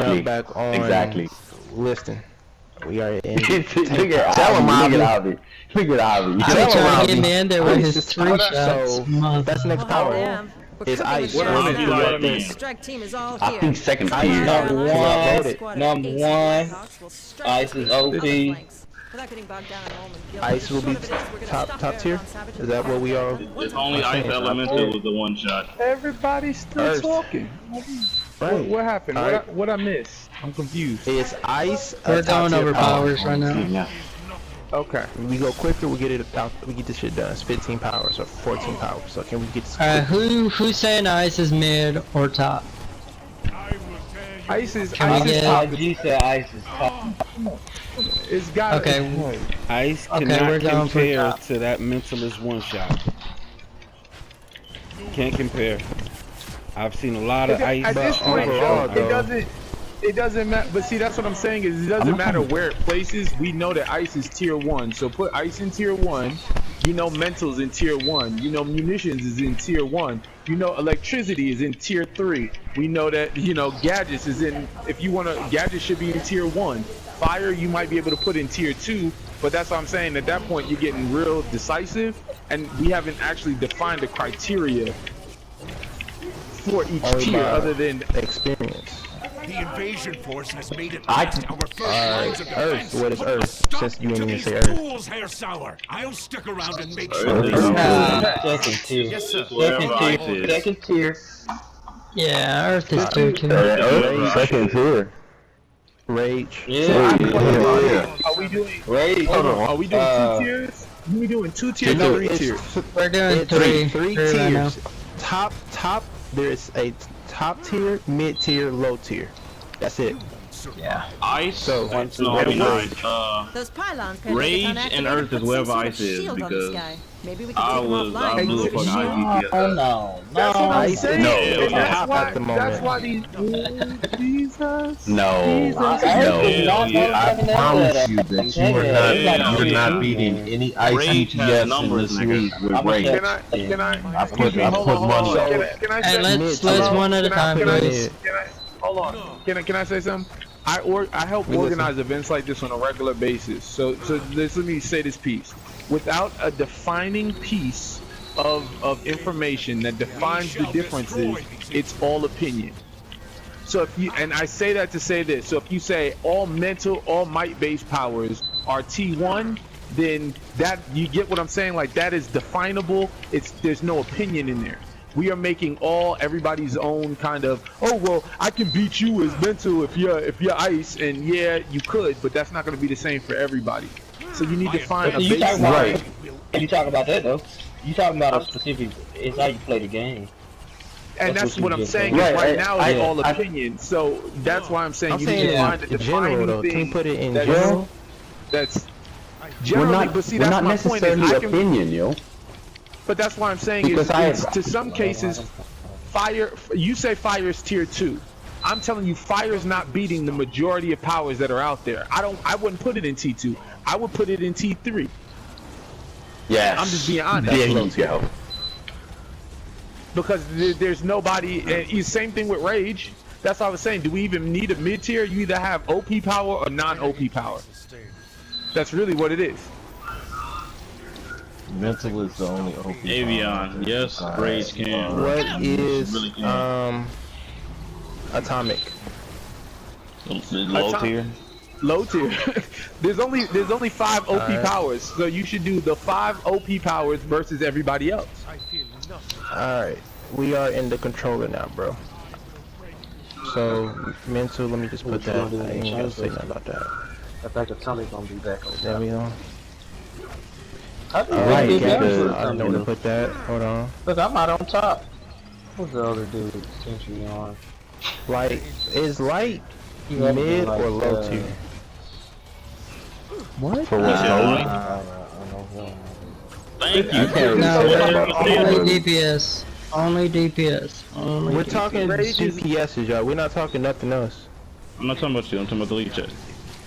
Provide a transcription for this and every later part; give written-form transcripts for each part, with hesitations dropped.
Exactly. back on Exactly. listing. We are in. Look at Avi. Look at Avi. I was trying to get me in there with his Ice is 3 top, shots. so that's next power. Damn. We're It's cooking ice. with What gas do you now. think? The strike team is all I here. think second Ice tier. number Number one. Ice is OP. Ice will be top tier. Is that what we are? It's only Ice Elemental was the one shot. Everybody's still Earth. talking. Right. What happened? All right. What I miss? I'm confused. It's ice. We're top going tier over power. powers right now. Yeah. Okay. We go quicker. We get it out. We get this shit done. It's 15 powers or 14 powers. So can we get this? Alright, who's saying ice is mid or top? Ice is Can we get- top. IG said Ice is top. It's got. Okay. Ice Okay, cannot we're going for compare top. to that Mentalist one shot. Can't compare. I've seen a lot of ice. At this point, overall, though, though- it doesn't matter. But see, that's what I'm saying is it doesn't matter where it places. We know that ice is tier 1. So put ice in tier 1. You know, mentals in tier 1. You know, munitions is in tier 1. You know, electricity is in tier 3. We know that, you know, gadgets is in. If you want to, gadgets should be in tier 1. Fire, you might be able to put in tier 2. But that's what I'm saying. At that point, you're getting real decisive, and we haven't actually defined the criteria for each tier other than experience. The invasion force has made it I- past our first lines of defense. Earth. What is Earth? Stop Since you to didn't even these say Earth. fools, Herr Sauer. I'll stick around and make sure Earth they is see. Second tier. Yes, sir. Wherever Ice is. Second tier. Yeah, Earth is tier 2. Earth, second tier. Rage. Yeah. are we doing? Rage. Hold on. Are we doing 2 tiers? Are we doing 2 tiers No, or 3 it's- tiers? We're doing It's three three right now. tiers. Top. There's a top tier, mid tier, low tier. That's it. Yeah. Ice. So, No, I mean Rage. Those pylons Rage and Earth is wherever Ice is because maybe we can I take them was offline. blew a fucking Oh IGPS. no. That's what I'm Ice saying. no, and it's that's top why. at the That's moment. why these. Jesus. No. I promise you that you're not beating any Rage has ICTS in numbers, this nigga. league with Rage. Can I? I put money. Can I Hey, say? let's one at a time, please. Hold on. Can I say something? I help organize events like this on a regular basis. So let me say this piece. Without a defining piece of information that defines the differences, it's all opinion. So if you, and I say that to say this, so if you say all mental, all might-based powers are T1, then that, you get what I'm saying? Like, that is definable. There's no opinion in there. We are making everybody's own kind of, oh well, I can beat you as mental if you're ice, and yeah, you could, but that's not going to be the same for everybody. So you need to find a You base. talk about that though. You talking about a specific. It's how you play the game. And that's what I'm saying. Right, Right now, it's I- all opinion. So that's why I'm saying I'm you saying need to find a in general defining though. Can thing. you put it in that's- general? That's We're generally, not, but see, we're that's not my point. Is necessarily I can, opinion, yo. but that's why I'm saying Because is to some cases, fire. You say fire is tier 2. I'm telling you, fire is not beating the majority of powers that are out there. I wouldn't put it in T2. I would put it in T3. Yes. I'm just being honest. There you go. Because there's nobody. And same thing with Rage. That's what I was saying. Do we even need a mid tier? You either have OP power or non-OP power. That's really what it is. Mental is the only OP. Avion, yes, Rage can. What is Really can. atomic? Low tier. Low tier. there's only 5 OP powers, so you should do the 5 OP powers versus everybody else. All right, we are in the controller now, bro. So mental. Let me just put that. I ain't gonna say nothing about that. I think Atomic gonna be back on. There we go. I think Alright, we yeah, did I know where to put that. Hold on. Look, I'm not on top. What's the other dude? Century on. Light is light He had to be mid like, or low tier? What? For what's going? Thank you. No, only DPS. Only DPS. Only We're DPS. talking DPSs, y'all. We're not talking nothing else. I'm not talking about you. I'm talking about the lead check.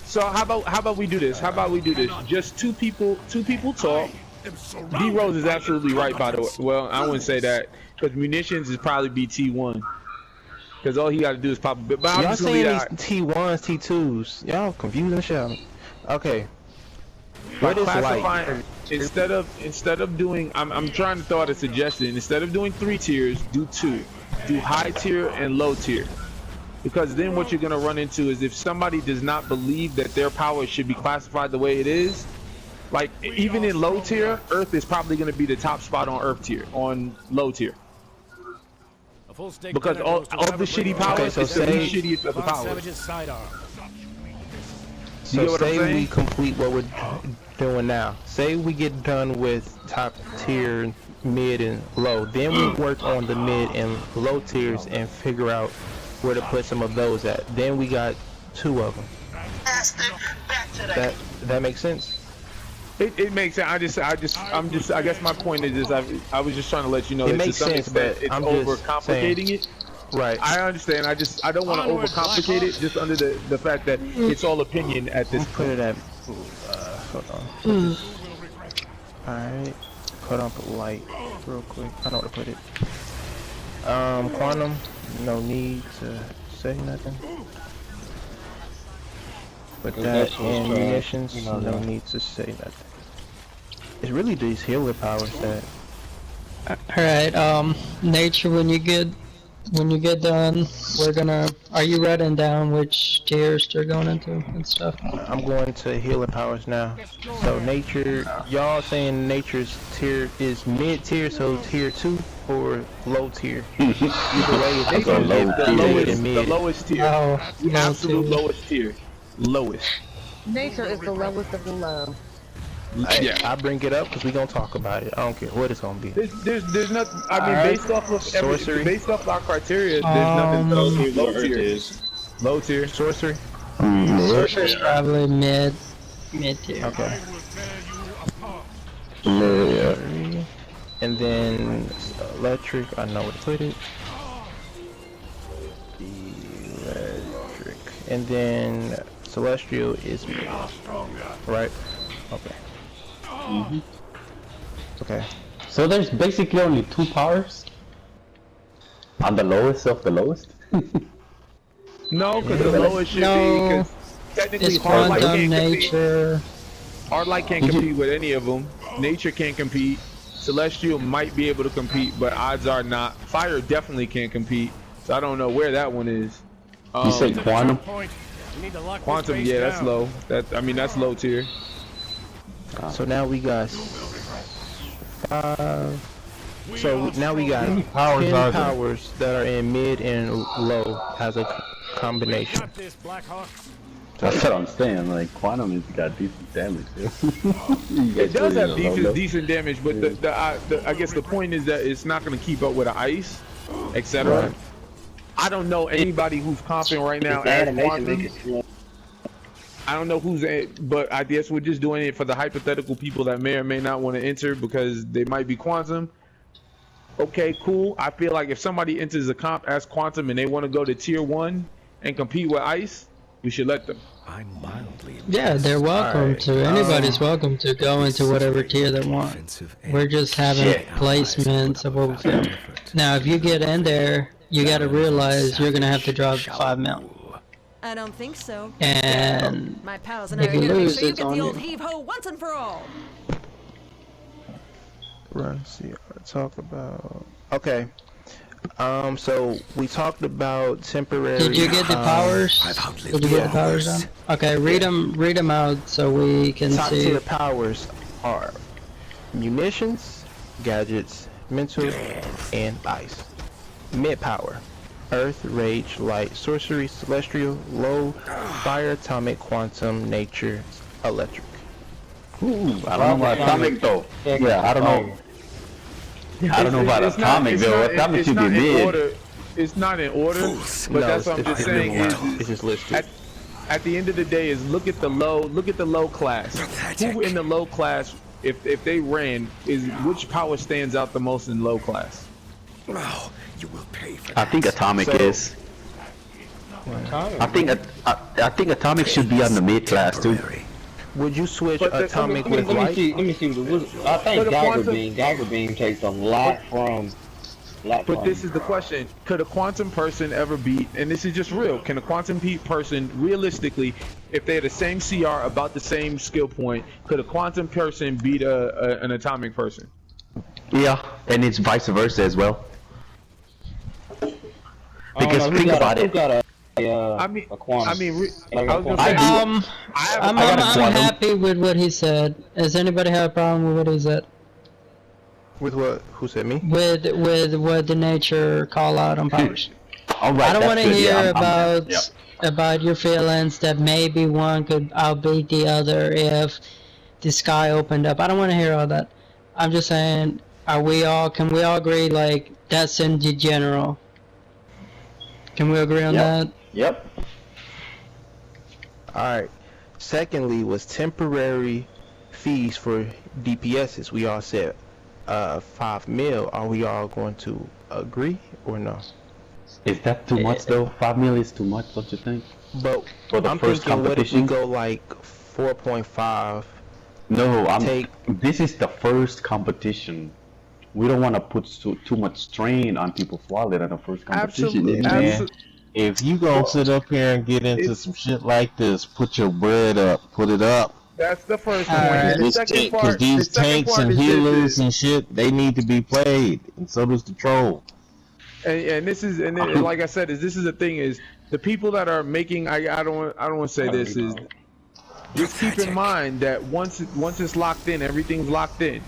So how about we do this? How about we do this? Just two people talk. D Rose is absolutely right, by the way. Well, I wouldn't say that because munitions is probably be T1. because all he got to do is pop a bit. But I'm Y'all just gonna leave saying that. these T1s, T2s. Y'all confusing the shit out of me. Okay. What is light? Classifying instead of doing, I'm trying to throw out a suggestion. Instead of doing 3 tiers, do 2. Do high tier and low tier. Because then what you're gonna run into is if somebody does not believe that their power should be classified the way it is, like even in low tier, Earth is probably gonna be the top spot on Earth tier, on low tier. Because all the shitty powers, so it's the least say- shittiest of the powers. So get what I'm say saying? we complete what we're doing now. Say we get done with top tier, mid, and low. Then we work on the mid and low tiers and figure out where to put some of those at. Then we got 2 of them. That makes sense. It makes sense. I guess my point is I was just trying to let you know It that to makes some sense, extent but it's I'm just overcomplicating it. Right. I understand. I don't want to overcomplicate it just under the fact that it's all opinion at this Put point. it at. Hold on. Alright. Hold on. Put light real quick. I know where to put it. Quantum. No need to say nothing. But that and munitions. No need to say nothing. It's really these healer powers that. Alright, nature, when you get done, we're gonna, are you writing down which tiers they're going into and stuff? I'm going to healer powers now. So nature, y'all saying nature's tier is mid tier, so tier 2 or low tier. Either way, it's a low tier. The lowest tier. Oh, The low absolute tier. lowest tier. Lowest. Nature is the lowest of the low. Yeah. I bring it up because we gonna talk about it. I don't care what it's gonna be. There's nothing. I mean, Alright. based off of Sorcery. based off our criteria, there's nothing. Low tier. Low tier. Sorcery. Sorcerer's probably mid tier. Okay. Yeah. And then electric. I know where to put it. Electric. And then celestial is mid. Right. Okay. Okay. So there's basically only 2 powers? On the lowest of the lowest? No, because the lowest should be because technically It's hard light quantum, can't compete. nature. Hard light can't compete with any of them. Nature can't compete. Celestial might be able to compete, but odds are not. Fire definitely can't compete. So I don't know where that one is. You say quantum? Quantum, yeah, that's low. That's low tier. So now we got 5. So now we got 10 powers that are in mid and low as a combination. That's what I'm saying. Like quantum has got decent damage. It does have decent damage, but I guess the point is that it's not going to keep up with the ice, etc. Right. I don't know anybody who's comping right now as quantum. I don't know who's at, but I guess we're just doing it for the hypothetical people that may or may not want to enter because they might be quantum. Okay, cool. I feel like if somebody enters a comp as quantum and they want to go to tier 1 and compete with ice, we should let them. I'm mildly Yeah, they're welcome to. Anybody's welcome to go into whatever tier they want. We're just having placements of what we feel. Now, if you get in there, you gotta realize you're gonna have to drop 5 mil. I don't think so. And My pals and I if are you here to make lose, sure you it's get on the old you. heave-ho once and for all. Run, see, talk about. Okay. So we talked about temporary. did you get the powers? I've outlived Did you get the the powers hours. on? Okay, read them out so we can Top see. tier powers are munitions, gadgets, mental, and ice. Mid power: earth, rage, light, sorcery, celestial, low, fire, atomic, quantum, nature, electric. Ooh, I don't know about atomic though. Yeah, I don't know. I don't know about atomic though. Atomic should be mid. It's not in order, but No, that's what I'm just saying is it's just listed. at the end of the day is look at the low class. Who in the low class, if they ran, is which power stands out the most in low class? Oh, you will pay for I think atomic is. I think atomic should be on the mid class too. Would you switch But atomic let with me light? see. Let me see. I think But the Dagger quantum- Beam. Dagger Beam takes a lot from But this is the question: could a quantum person ever beat? And this is just real. Can a quantum person realistically, if they had the same CR, about the same skill point, could a quantum person beat an atomic person? Yeah, and it's vice versa as well. Because think about it. I'm happy with what he said. Does anybody have a problem with what he said? With what? Who said me? With what the nature call out on powers. All right, I don't want to hear about yeah. your feelings that maybe one could outbeat the other if the sky opened up. I don't want to hear all that. I'm just saying, can we all agree like that's in the general? Can we agree on that? Yep. Alright. Secondly was temporary fees for DPSs. We all said 5 mil. Are we all going to agree or no? Is that too much though? 5 mil is too much, don't you think? But for the I'm first thinking, what if we competition? go like 4.5? No, this is the first competition. We don't want to put too much strain on people's wallet at the first competition. Man, if you gonna sit up here and get into some shit like this, put your bread up, put it up. That's the first point. Because these tanks and healers and shit, they need to be played, and so does the troll. And this is, and like I said, this is the thing is the people that are making. I don't want to say this is. Just keep in mind that once it's locked in, everything's locked in.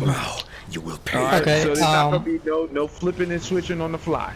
Wow, you will pay. Okay, so there's not gonna be no flipping and switching on the fly.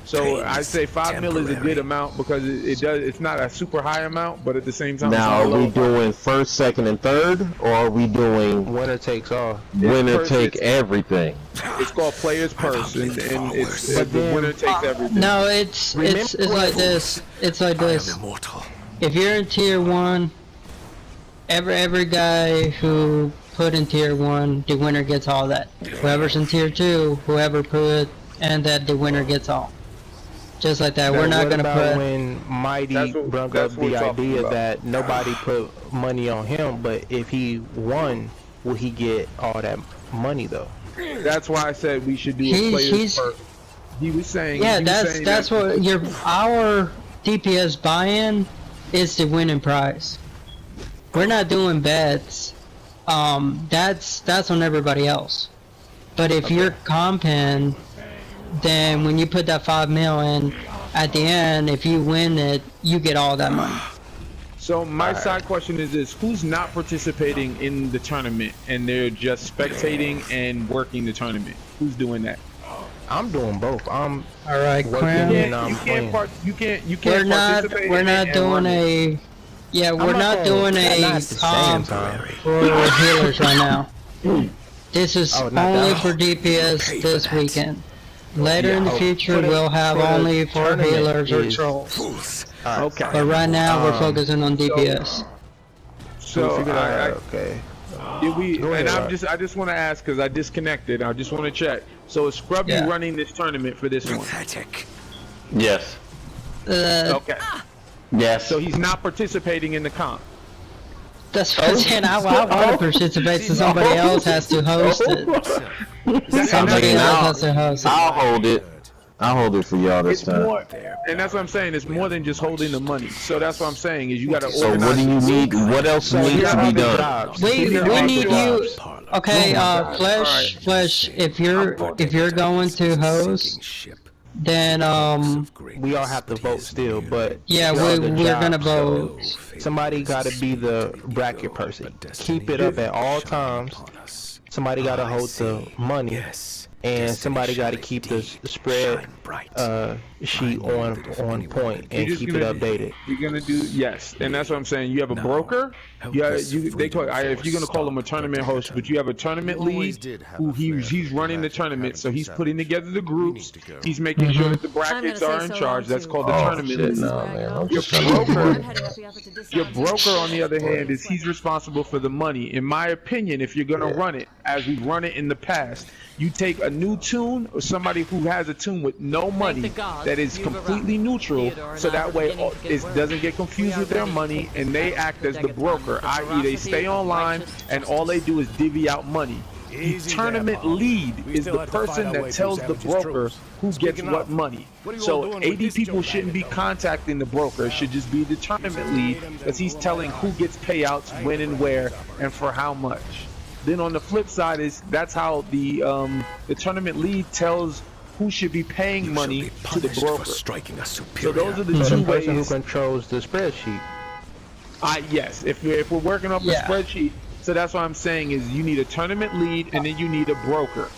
So I say 5 mil is a good amount because it's not a super high amount, but at the same time. Now, are we doing first, second, and third, or are we doing winner takes all? Winner take everything. It's called players purse, and it's the winner takes everything. No, it's like this. It's like this. If you're in tier 1, every guy who put in tier 1, the winner gets all that. Whoever's in tier 2, whoever put, and that the winner gets all. Just like that. Now, we're not gonna put. When Mighty brought up the idea that nobody put money on him, but if he won, will he get all that money though? That's why I said we should do a players purse. He was saying. Yeah, that's what our DPS buy-in is the winning prize. We're not doing bets. That's on everybody else. But if you're comping, then when you put that 5 mil in, at the end, if you win it, you get all that money. So my side question is this: who's not participating in the tournament and they're just spectating and working the tournament? Who's doing that? I'm doing both. I'm all right. You can't. We're not doing a. Yeah, we're not doing a comp for healers right now. This is only for DPS this weekend. Later in the future, we'll have only for healers or trolls. Okay. But right now, we're focusing on DPS. Okay. I just want to ask because I disconnected. I just want to check. So is Scrubby running this tournament for this one? Yes. Okay. Yes. So he's not participating in the comp. That's what I'm saying. I want to participate, so somebody else has to host it. Somebody else has to host it. I'll hold it. I'll hold it for y'all this time. And that's what I'm saying. It's more than just holding the money. So that's what I'm saying is you got to. So what do you need? What else needs to be done? We need you. Okay, Flesh. If you're going to host, then we all have to vote still, but yeah, we're gonna vote. Somebody got to be the bracket person. Keep it up at all times. Somebody got to hold the money, and somebody got to keep the spread sheet on point and keep it updated. You're gonna do and that's what I'm saying. You have a broker. If you're gonna call him a tournament host, but you have a tournament lead who he's running the tournament, so he's putting together the groups. He's making sure that the brackets are in charge. That's called the tournament lead. Your broker, on the other hand, is he's responsible for the money. In my opinion, if you're gonna run it as we've run it in the past, you take a new tune or somebody who has a tune with no money that is completely neutral, so that way it doesn't get confused with their money, and they act as the broker, i.e. they stay online and all they do is divvy out money. The tournament lead is the person that tells the broker who gets what money. So 80 people shouldn't be contacting the broker. It should just be the tournament lead, because he's telling who gets payouts, when and where, and for how much. Then on the flip side that's how the tournament lead tells who should be paying money to the broker. So those are the two ways. Who controls the spreadsheet? Yes, if we're working off a spreadsheet, so that's what I'm saying is you need a tournament lead and then you need a broker.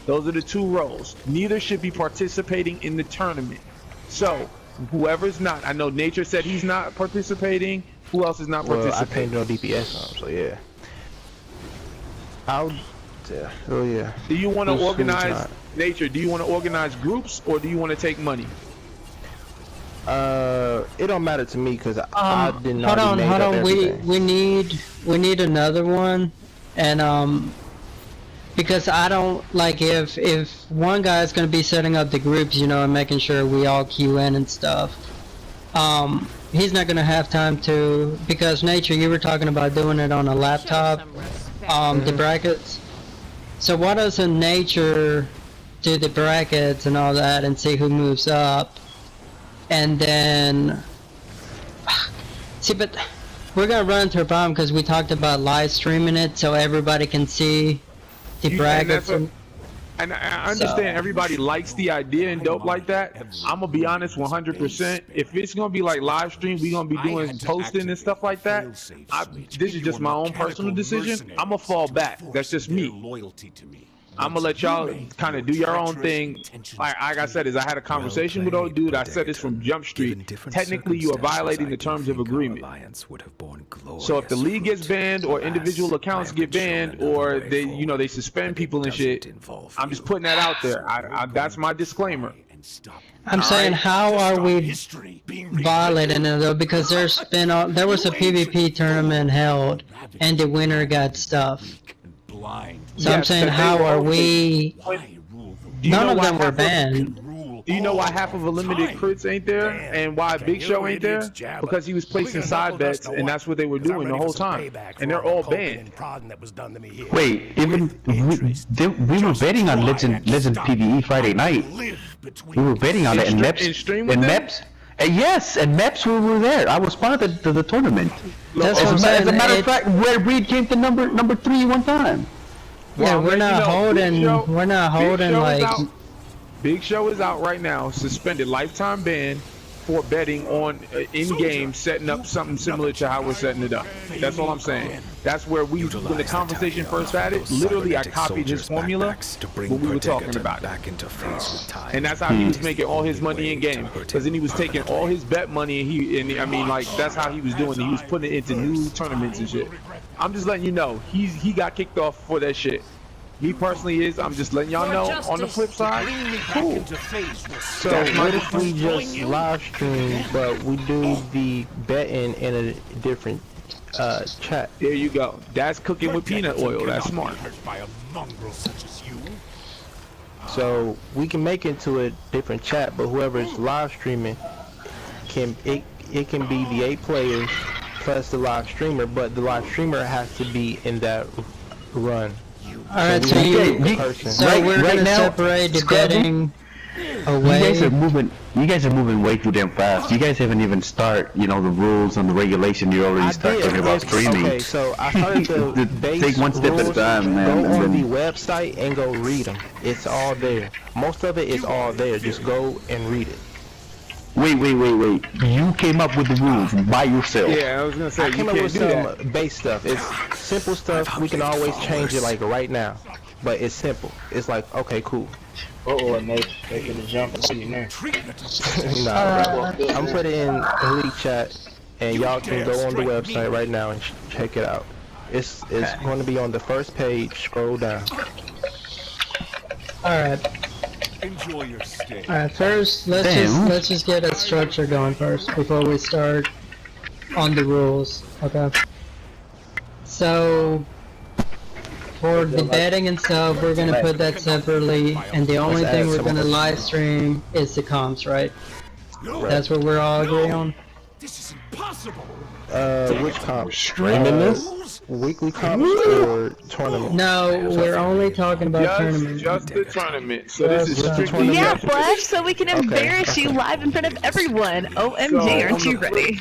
Those are the two roles. Neither should be participating in the tournament. So whoever's not, I know Nature said he's not participating. Who else is not participating? I painted no DPS on, so yeah. Oh yeah. Do you want to organize, Nature, do you want to organize groups or do you want to take money? It don't matter to me because I did not. Hold on. We need another one, and because I don't like if one guy is gonna be setting up the groups, you know, and making sure we all queue in and stuff. He's not gonna have time to, because Nature, you were talking about doing it on a laptop, the brackets. So why doesn't Nature do the brackets and all that and see who moves up? And then, see, but we're gonna run into a problem because we talked about live streaming it so everybody can see the brackets. And I understand everybody likes the idea and dope like that. I'm gonna be honest 100%. If it's gonna be like live stream, we gonna be doing posting and stuff like that. This is just my own personal decision. I'm gonna fall back. That's just me. I'm gonna let y'all kind of do your own thing. Like I said, I had a conversation with old dude. I said this from Jump Street. Technically, you are violating the terms of agreement. So if the league gets banned, or individual accounts get banned, or they suspend people and shit, I'm just putting that out there. That's my disclaimer. I'm saying, how are we violating it though? Because there was a PvP tournament held, and the winner got stuff. So I'm saying, how are we? None of them were banned. Do you know why half of Unlimited Crits ain't there, and why Big Show ain't there? Because he was placing side bets, and that's what they were doing the whole time. And they're all banned. Wait, even we were betting on Legend PvE Friday night. We were betting on it, and Meps. Yes, and Meps were there. I was part of the tournament. As a matter of fact, Red Breed came to number 3 one time. Yeah, we're not holding like. Big Show is out right now, suspended lifetime ban for betting on in-game, setting up something similar to how we're setting it up. That's all I'm saying. That's where when the conversation first started, literally I copied his formula when we were talking about it. And that's how he was making all his money in-game. Because then he was taking all his bet money and that's how he was doing it. He was putting it into new tournaments and shit. I'm just letting you know, he got kicked off for that shit. Me personally I'm just letting y'all know. On the flip side, cool. So what if we just live stream, but we do the betting in a different chat? There you go. That's cooking with peanut oil. That's smart. So we can make it into a different chat, but whoever is live streaming can be the 8 players plus the live streamer, but the live streamer has to be in that run. Alright, so we're gonna separate the betting away. You guys are moving way too damn fast. You guys haven't even start, the rules and the regulation. You already start talking about streaming. Okay, so I started the base take one step at a time, man. Go on the website and go read them. It's all there. Most of it is all there. Just go and read it. Wait. You came up with the rules by yourself. Yeah, I was gonna say, I came up with some base stuff. It's simple stuff. We can always change it like right now. But it's simple. It's like, okay, cool. And they taking the jump and see now. Nah, I'm putting in Elite Chat, and y'all can go on the website right now and check it out. It's going to be on the first page. Scroll down. Alright. Enjoy your stay. Alright, first let's just get a structure going first before we start on the rules. Okay. So for the betting and stuff, we're gonna put that separately, and the only thing we're gonna live stream is the comps, right? That's what we're all agree on. This is impossible. Which comp? Streaming this? Weekly comps or tournament? No, we're only talking about tournaments. Just the tournament. So this is Just the strictly tournament. Yeah, Flash, so we can embarrass you live in front of everyone. OMG, aren't you ready?